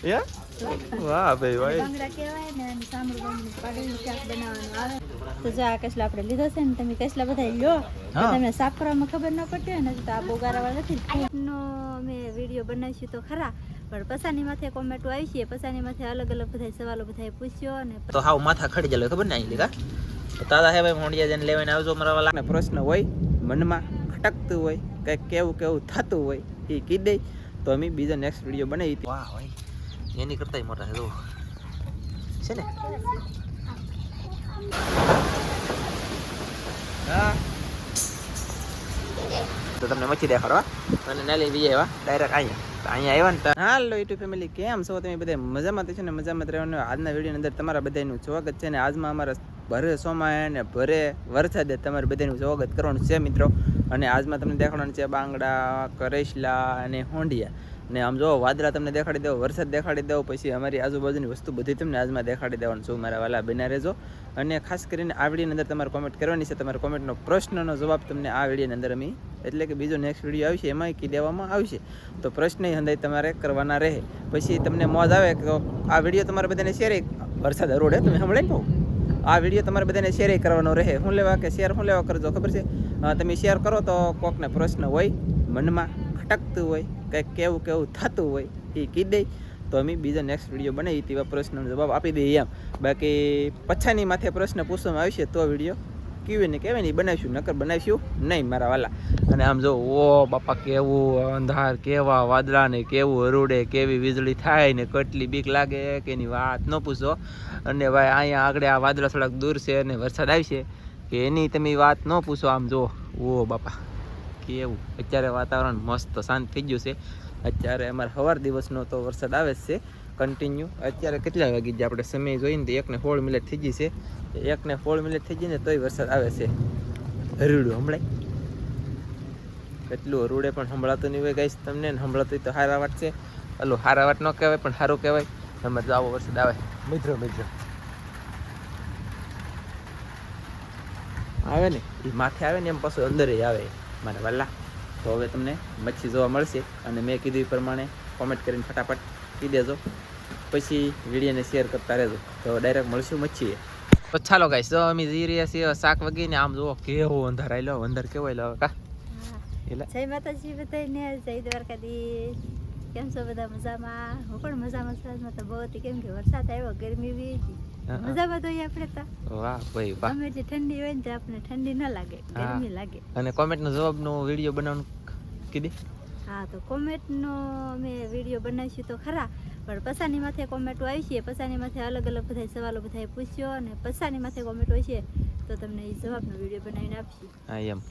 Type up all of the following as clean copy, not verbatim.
વાહ ભાઈ ભાઈ. બાંગડા કહેવાય ને અને સાંભળું બાંગડું પાડીને શાક બનાવવાનું આવે. તો જો આ કસલા આપણે લીધો છે ને, તમે કસલા બધા લ્યો તો તમને સાફ કરવામાં ખબર ન પડતી હોય ને તો આ બહુ ગારાવાળા નથી. ફૂટનો અમે વિડીયો બનાવીશું તો ખરા, પણ પસાની માથે કોમેન્ટો આવી છે, પસાની માથે અલગ અલગ બધા સવાલો બધા પૂછ્યો અને તો હાવ માથા ખડી જાય ખબર ને અહીં લીધા. તો દાદા હે ભાઈ મોંડિયા જઈને લેવાને આવજો મારા વાલા. પ્રશ્ન હોય મનમાં ખટકતું હોય કંઈક કેવું કેવું થતું હોય એ કહી દે તો અમે બીજો નેક્સ્ટ વિડીયો બનાવી. વાહ ભાઈ એની કરતા મોટા છે ને. હા તો તમને મચ્છી દેખાડવા અને ના લઈ જઈએ ડાયરેક્ટ અહીંયા આવ્યા ને. હાલો યુટ્યુબ ફેમિલી, કેમ છો તમે બધા? મજામાં છે ને? મજામાં રહેવાનું. આજના વિડીયોની અંદર તમારા બધાનું સ્વાગત છે ને. આજમાં અમારા ભરે સોમાય ને ભરે વરસાદે તમારે બધાનું સ્વાગત કરવાનું છે મિત્રો. અને આજમાં તમને દેખાડવાનું છે બાંગડા, કરેસલા અને હોંડિયા. ને આમ જો વાદળા તમને દેખાડી દો, વરસાદ દેખાડી દો, પછી અમારી આજુબાજુની વસ્તુ બધી તમને આજમાં દેખાડી દેવાનું છું. મારા વાલા બના રહેજો. અને ખાસ કરીને આ વિડીયોની અંદર તમારે કોમેન્ટ કરવાની છે. તમારા કોમેન્ટનો પ્રશ્નનો જવાબ તમને આ વિડીયોની અંદર અમે એટલે કે બીજો નેક્સ્ટ વિડીયો આવશે એમાં કી દેવામાં આવશે. તો પ્રશ્ન હંધાઈ તમારે કરવાના રહે. પછી તમને મોજ આવે કે આ વિડીયો તમારે બધાને શેર, વરસાદ હરોડે તમે સાંભળે ને, આ વિડીયો તમારે બધાને શેર કરવાનો રહે. શું લેવા કે શેર શું લેવા કરજો ખબર છે? તમે શેર કરો તો કોકને પ્રશ્ન હોય મનમાં ખટકતું હોય કંઈક કેવું કેવું થતું હોય એ કહી દે તો અમે બીજો નેક્સ્ટ વિડીયો બનાવી તેવા પ્રશ્નનો જવાબ આપી દઈએ એમ. બાકી પછાની માથે પ્રશ્ન પૂછવામાં આવશે તો વિડીયો કેવી ને કહેવાય નહીં બનાવીશું, નકર બનાવીશું નહીં મારા વાલા. અને આમ જો ઓ બાપા કેવું અંધાર, કેવા વાદળા ને કેવું હરુડે, કેવી વીજળી થાય ને કેટલી બીક લાગે કે એની વાત ન પૂછો. અને ભાઈ અહીંયા આગળ આ વાદળા થોડાક દૂર છે અને વરસાદ આવશે કે એની તમે વાત ન પૂછો. આમ જો ઓ બાપા કેવું અત્યારે વાતાવરણ મસ્ત શાંત થઈ ગયું છે. અત્યારે અમારે સવાર દિવસનો તો વરસાદ આવે જ છે કન્ટિન્યુ. અત્યારે કેટલા વાગી ગયા આપણે સમય જોઈને તો 1:16 થઈ ગઈ છે. 1:16 થઈ ગઈ ને તોય વરસાદ આવે છે. હરુડું સંભળાય, કેટલું હરુડે પણ સંભળાતું નહીં હોય ગાઈસ તમને. સંભળાતું હોય તો હારા વાત છે. હલો હારા વાત ન કહેવાય પણ સારું કહેવાય. તમે જો આવો વરસાદ આવે મિત્રો આવે ને એ માથે આવે ને એમ પાછું અંદર આવે મારા વાલા. તો હવે તમને મચ્છી જોવા મળશે અને મેં કીધું એ પ્રમાણે કોમેન્ટ કરીને ફટાફટ કહી દેજો. પછી વિડીયોને શેર કરતા રહેજો. તો ડાયરેક્ટ મળશું મચ્છી. તો ચાલો ગાઈસ, જો અમે જઈ રહ્યા છીએ શાક વગીને. આમ જુઓ કેવો અંધાર આવેલો, અંધાર કેવો આવેલો કા. જય માતાજી બધાને, જય દ્વારકાધીશ. કેમ છો બધા? મજામાં? હું પણ મજામાં છું. તો બહુ હતી કેમ કે વરસાદ આવ્યો, ગરમી બી હતી. મજામાં તો આપણે તો વાહ ભાઈ વાહ. અમે જે ઠંડી હોય ને તો આપણે ઠંડી ના લાગે, ગરમી લાગે. અને કોમેન્ટનો જવાબનો વિડીયો બનાવવાનું કીધી. હા તો કોમેન્ટનો અમે વિડીયો બનાવીશું તો ખરા, પણ પસાની માથે કોમેન્ટો આવી છે. પસાની માથે અલગ અલગ બધા સવાલો બધા પૂછ્યો અને પસાની માથે કોમેન્ટ હોય છે તો તમને એ જવાબનો વિડીયો બનાવીને આપશું. હા એમ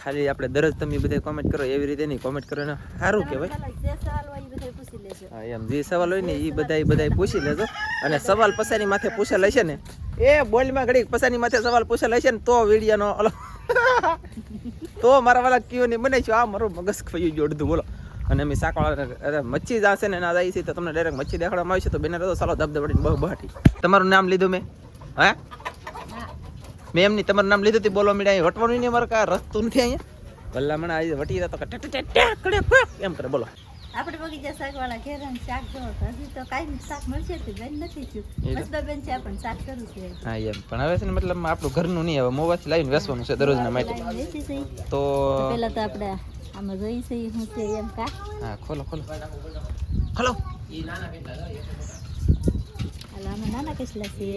ખાલી આપણે દરરોજ તમે બધા કોમેન્ટ કરો એવી રીતે નહીં, કોમેન્ટ કરો ને સારું કહેવાય. જે સવાલ હોય એ બધા પૂછી લેજો. હા એમ જે સવાલ હોય ને એ બધા પૂછી લેજો. અને સવાલ પસાની માથે પૂછેલા છે ને એ બોલમાં ઘડી પસાની માથે સવાલ પૂછેલા છે ને તો વિડીયોનો ઓલો તો મારા વાળા કયો નહીં બનાવીશું. આ મારું મગજ ખવાઈ ગયું અડધું બોલો. અને અમે શાકવાળા મચ્છી જશે ને ના જાય છે તો તમને ડાયરેક્ટ મચ્છી દેખાડવામાં આવશે. તો બેને તો ચાલો ધબધબાટીને બહુ બહાટી. તમારું નામ લીધું મેં? હા મેં એમની તમારું નામ લીધું હતું બોલવા મીડા. અહીં વટવાનું નહીં અમારે કાંઈ રસ્તું નથી અહીંયા. ભલામણ આવી વટી જતો એમ કરે બોલો. આપણે બગીચા શાકવાળા ઘેરા શાક જો હજી તો કાંઈ શાક મળશે તો બેન નથી થયું. બસ બેન છે પણ શાક કરું છે. હા એમ પણ હવે છે ને મતલબ આપણું ઘરનું નહીં, હવે મોવાથી લાવીને વેસવાનું છે દરરોજના માટે. તો પહેલા તો આપણે આમાં જોઈ છે હું છે એમ કા. હા ખોલો હાલો આમાં નાના કસલા છે,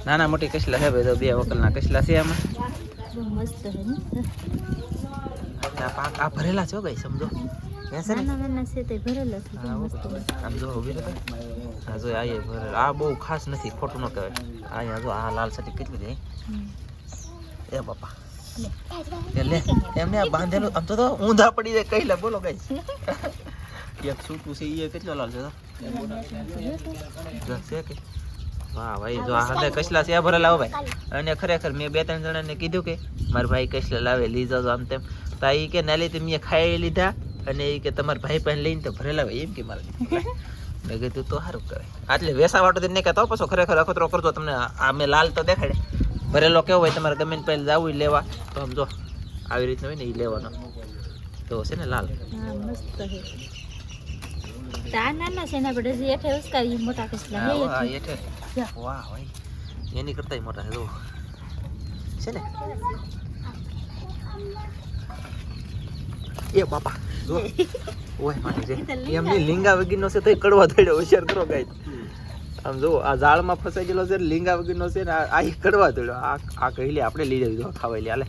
નાના મોટી કસલા છે ભાઈ. તો 2 વકલના કસલા છે આમાં. બહુ મસ્ત છે ને આ ભરેલા છો ગઈ સમજો. નાના છે તે ભરેલા છે. આમ જો ઉભી રહે. હા જો આ ભરેલા. આ બહુ ખાસ નથી, ખોટું ન કહેવાય. અહીંયા જો આ લાલ સટી કેટલી છે એ બાપા. લે એમને આ બાંધેલું આમ તો ઊંધા પડી જાય કઈલા બોલો ગાઈસ. એક સૂટું છે એ કેટલો લાલ છે કે વાહ ભાઈ. જો આ હાથે કસલા છે ભરેલા હો ભાઈ. અને ખરેખર મેં 2-3 જણાને કીધું કે મારા ભાઈ કસલા લાવે લઈ જાજો આમ તેમ. તો એ કે ના લીધે મેં ખાઈ લીધા અને એ કે તમારા ભાઈ પાસે લઈને તો ભરેલા હોય એમ કે મારે. મેં કીધું તો સારું કહેવાય. આટલે વેસા વાટો નહીં કહેતો પાછો ખરેખર અખતરો કરજો તમને. આ મેં લાલ તો દેખાડે, ભરેલો કેવો હોય તમારે ગમે પહેલાં જવું લેવા તો આમ જો આવી રીતનું હોય ને એ લેવાનો તો છે ને લાલ. તા નાના છે ને આપણે જે હેઠે ઉસકાવી મોટા કસલા હે હા એઠે વાહ ભાઈ એની કરતાય મોટા છે જો છે ને એ બાપા જો ઓય માની છે એમની લીંગા વગીનો છે તોય કડવા થડ્યો હોશિયાર કરો ગાઈસ આમ જો આ ઝાડમાં ફસાઈ ગયેલો છે લીંગા વગીનો છે ને આ કડવા થડ્યો આ કહી લે આપણે લઈ જવી ખાવાય લે હાલે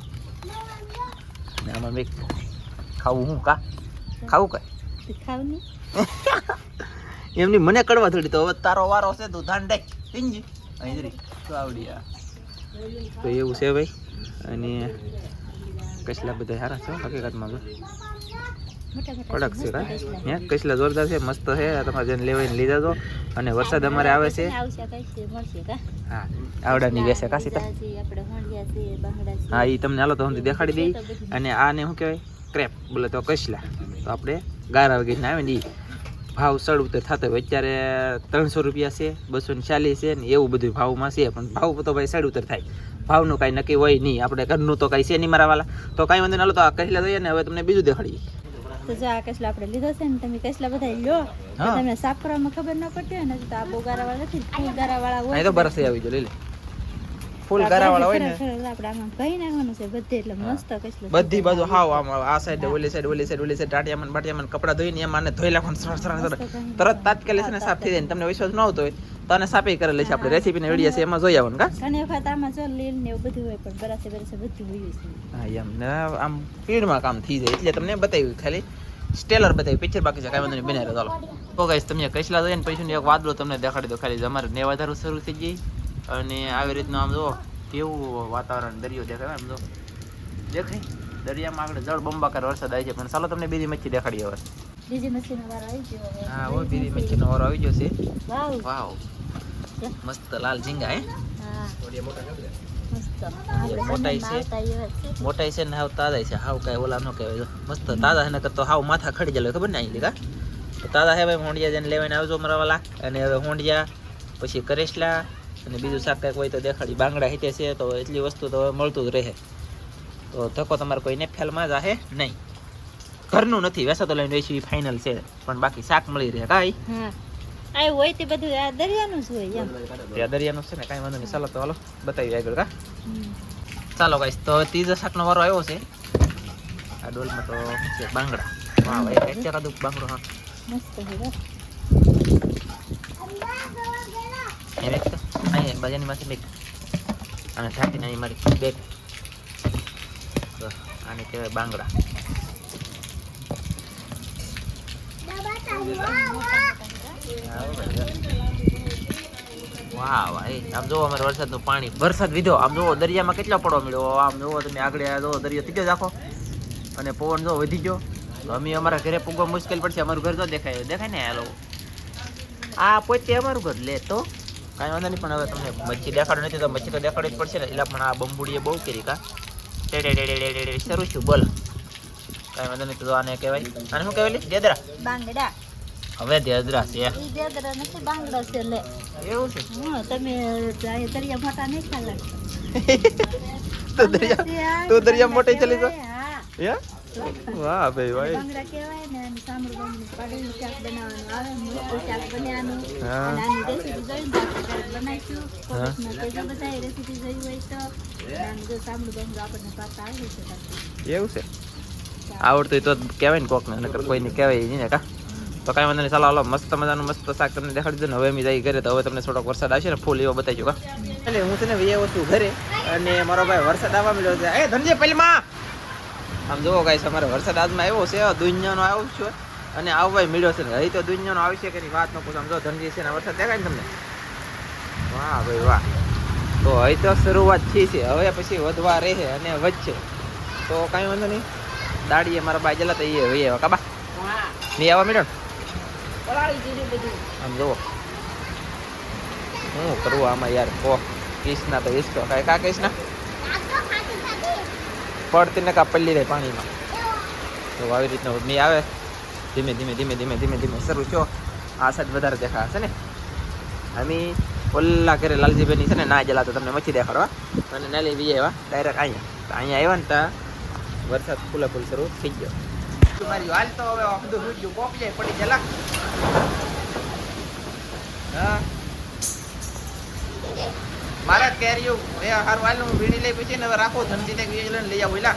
ને આમાં મેં ખાવું હું કા ખાવું કઈ ખાવની એમની મને કડવા થોડી તો હવે તારો વારો છે તું ધાન દેખ પિંજી અહીં જરી તો આવડી આ તો એવું છે ભાઈ અને કસલા બધા સારા છે હકીકતમાં તો કડક છે કા હે કસલા જોરદાર છે મસ્ત છે તમારે જેને લેવાઈને લીધા તો અને વરસાદ અમારે આવે છે હા આવડાની વેસે કા સીતા હા એ તમને હાલો તો હું દેખાડી દઈ અને આને શું કહેવાય ક્રેપ બોલે તો કસલા તો આપણે ગારા વગેરે આવે ને એ ભાવ સડ ઉતર થતો હોય અત્યારે 300 રૂપિયા છે 240 છે ને એવું બધું ભાવમાં છે પણ ભાવ તો ભાઈ સડ ઉતર થાય ભાવનું કાંઈ નક્કી હોય નહીં આપણે ઘરનું તો કાંઈ છે નહીં મારાવાલા તો કાંઈ વાંધો ના લો તો આ કસલા જોઈએ ને હવે તમને બીજું દેખાડીએ તો જો આ કસલા આપણે લીધો છે ને તમે કસલા બધા લ્યો તો તમને સાફ કરવામાં ખબર ના પડતી હોય ને તો આ બહુ ગારાવાળા નથી ફૂલ ગારાવાળા હોય તો બરસે આવી જો લઈ લે ફૂલ ગારાવાળા હોય ને આપણે આમાં ભાઈ નાખવાનું છે બધે એટલે મસ્ત કસલો બધી બાજુ હાવ આમ આ સાઈડ ઓલી સાઈડ ટાટિયામાં બાટિયામાં કપડા ધોઈને એમાં આને ધોઈ નાખવાનું સરસ તરત તાત્કાલિક છે ને સાફ થઈ જાય ને તમને વિશ્વાસ ન આવતો હોય તો આને સાફે કરેલી છે આપણે રેસીપીની વિડીયો છે એમાં જોઈ આવવાનું કા ઘણી વખત આમાં જો લીલ ને એવું બધું હોય પણ બરાસે બધું હોય છે હા એમ ને આમ સ્પીડમાં કામ થઈ જાય એટલે તમને બતાવ્યું ખાલી સ્ટેલર બતાવ્યું પિક્ચર બાકી છે કાંઈ વાંધો નહીં બનાવી ચાલો તો ગાઈસ તમે કસલા જોઈએ ને પછી એક વાદળો તમને દેખાડી દો ખાલી અમારે નેવાધારું શરૂ થઈ ગઈ અને આવી રીતનું આમ જો કેવું વાતાવરણ દરિયો દેખાય આમ જો દેખાય દરિયામાં આગળ જળ બંબાકાર વરસાદ આવી છે પણ ચાલો તમને બીજી મચ્છી દેખાડી હવે બીજી મચ્છીનો વારો આવી ગયો હવે હા ઓ બીજી મચ્છીનો વારો આવી ગયો છે વાવ વાવ મસ્ત લાલ ઝીંગા હે હા મસ્ત મોટાઈ છે મોટાઈ છે ને હાવ તાજા છે હાવ કાંઈ ઓલા ન કહેવાય મસ્ત તાજા છે ને તો હાવ માથા ખડી જાય ખબર ને અહીં લીધા તો તાજા હે ભાઈ હોંડિયા જેને લેવાને આવજો મારા વાલા અને હવે હોંડિયા પછી કરેસલા અને બીજું શાક કાંઈક હોય તો દેખાડી બાંગડા હિતે છે તો એટલી વસ્તુ તો મળતું જ રહે તો ધક્કો તમારે કોઈને ફેલમાં જાહે નહીં ઘરનું નથી વેસા તો લઈને વેચી ફાઇનલ છે પણ બાકી શાક મળી રહે કાંઈ હા આ હોય તે બધું આ દરિયાનું જ હોય એમ ત્યાં દરિયાનું છે ને કાંઈ વાંધો નહીં ચાલો તો હાલો બતાવી આગળ કા ચાલો ગાઈસ તો ત્રીજો શાકનો વારો આવ્યો છે આ ડોલમાં તો છે બાંગડા વાહ ભાઈ કેટલા કાદું બાંગડો હા મસ્ત છે એ મેક તો અહીં બાજાની માથે મેક અને ઢાંકીને અહીં મારી બેગ તો આને કહેવાય બાંગડા વાહ ભાઈ આમ જોવો અમારે વરસાદનું પાણી વરસાદ વિધો આમ જોવો દરિયામાં કેટલો પડવા મળ્યો આમ જોવો તમે આગળ જોવો દરિયો થઈ ગયો આખો અને પવન જો વધી ગયો તો અમે અમારા ઘરે પૂગવા મુશ્કેલ પડશે અમારું ઘર તો દેખાય ને હાલો આ પોતે અમારું ઘર લે તો કાંઈ વાંધો નહીં પણ હવે તમને મચ્છી દેખાડો નથી તો મચ્છી તો દેખાડવી જ પડશે ને એટલે પણ આ બંબુડીએ બહુ કરી કા શરૂ છું બોલ કાંઈ વાંધો નહીં તો આને કહેવાય આને શું કહેવાય દેદરા બાંગડા હવે દેદરા છે ઈ દેદરા નથી બાંગડા છે લે એવું છે હા તમે દરિયા મોટા નહીં ખાલા તો દરિયા મોટી ચલી તો હા હે વાહ ભાઈ ભાઈ બાંગડા કહેવાય ને અને સાંભળ બાંગડું પાડીને શાક બનાવવાનું આવે મસ્ત શાક બન્યાનું અને આની રેસીપી જોઈને આપણે બનાવીશું કોમેન્ટમાં કહેજો બધાએ રેસીપી જોઈ હોય તો અને જો સાંભળ બાંગડું આપણને પાતા આવે છે એવું છે આવડતું તો કહેવાય ને કોકને નકર કોઈને કહેવાય નહીં ને કા તો કાંઈ વાંધો નહીં ચાલો હાલો મસ્ત મજાનું મસ્ત શાક તમને દેખાડી દઉં ને હવે અમે જઈ ઘરે તો હવે તમને થોડોક વરસાદ આવશે ને ફૂલ એવો બતાવીજો કા એટલે હું છે ને વ્યવ છું ઘરે અને મારો ભાઈ વરસાદ આવવા મળ્યો છે એ ધનજી પહેલમાં આમ જોવો ગાઈસ અમારે વરસાદ આજમાં આવ્યો છે દુનિયાનો આવ્યો છે અને આવવા મળ્યો છે ને હજી તો દુનિયાનો આવશે કે વાત ન પૂછો આમ જો ધનજી છે ને વરસાદ દેખાય ને તમને વાહ ભાઈ વાહ તો હજી તો શરૂઆત થઈ છે હવે પછી વધવા રહે અને વધશે તો કાંઈ વાંધો નહીં દાડીએ મારા બાઈ જલા તો એ ભાઈ કાબા નહીં આવવા મળ્યો આમ જુઓ શું કરવું આમાં યાર કો કૃષ્ણા તો ઈસકો કાંઈ કા કૃષ્ણા પડતી ને કા પલ્લી રહે પાણીમાં તો આવી રીતના મી આવે ધીમે ધીમે ધીમે ધીમે ધીમે ધીમે શરૂ છો આ સાઈડ વધારે દેખાશે ને અમે ઓલા કરે લાલજીભાઈની છે ને ના જલા તો તમને મચ્છી દેખાડવા અને ના લઈ બીજા એવા ડાયરેક્ટ અહીંયા આવ્યા ને ત્યાં વરસાદ ફૂલે ફૂલ શરૂ થઈ ગયો મારી હાલ તો હવે બધું રૂજ્યું પોપી જાય પડી ગયેલા. હા મારે કેરીયું એ હારું હાલ હું વીણી લઈ પછી ને હવે રાખો ધમતી ને લઈને લઈ આવું એલા.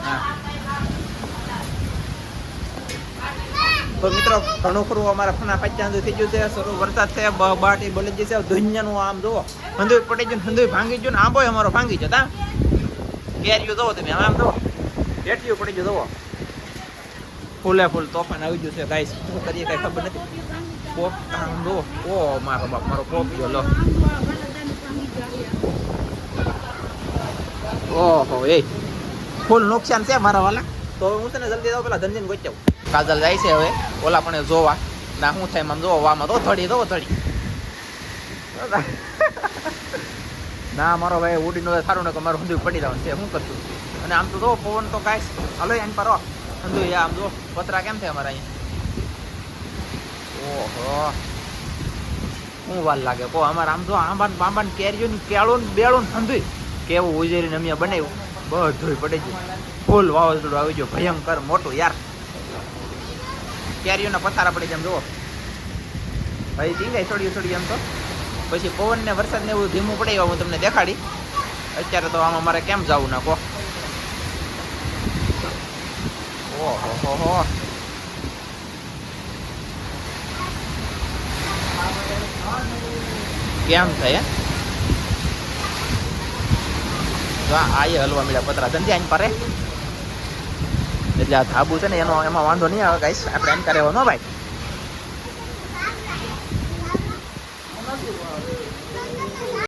હા તો મિત્રો ઘણું ખરું અમારા ફના પચાસ થઈ ગયું છે. સરો વરસાદ છે બાટી બોલી જશે દુનિયાનું આમ જુઓ હંધુય પડી ગયું હંધુય ભાંગી ગયું ને આંબો અમારો ભાંગી ગયો તા કેરીયું જુઓ તમે આમ જુઓ બેઠિયું પડી ગયું જુઓ ફૂલે ફૂલ તોફાન આવી ગયું છે ગાઈસ શું કરીએ કઈ ખબર નથી. પોપ આમ જુઓ ઓ મારો બાપ મારો પોપ ગયો લો ઓહો એ ફૂલ નુકસાન છે મારા વાલા. તો હું તને જલ્દી દઉં પેલા ધંધીને ગોચાવું. કાજલ જાય છે હવે ઓલા પણ જોવા ના શું થાય આમ જોવો વામાં તો થડી દો થડી ના મારો ભાઈ ઉડીનો સારું ને કે મારું હંધું પડી જવાનું છે શું કરતું. અને આમ તો જો પવન તો કાંઈ હલો એમ પર હંધું આમ જો પતરા કેમ થાય અમારા અહીંયા ઓહો શું વાર લાગે કહો અમારે આમ જો આંબાન બાંબાન કેરીઓ કેળું બેળું હંધું કેવું ઉજેરીને અમે બનાવ્યું બધું પડી ગયું. ફૂલ વાવાઝોડું આવી ગયું ભયંકર મોટું યાર. કેરીઓના પથારા પડી જાય જુઓ ભાઈ ટીંગાઈ થોડી એમ તો પછી પવન ને વરસાદ ને એવું ધીમું પડે હું તમને દેખાડી. અત્યારે તો આમાં મારે કેમ જવું ના કહો. ઓહો કેમ થાય આ હલવા મળ્યા પતરા ધંધે આઈને પારે એટલે આ ધાબુ છે ને એમાં વાંધો નહીં આવે ગાઈસ આપણે એમ કરેવો ન ભાઈ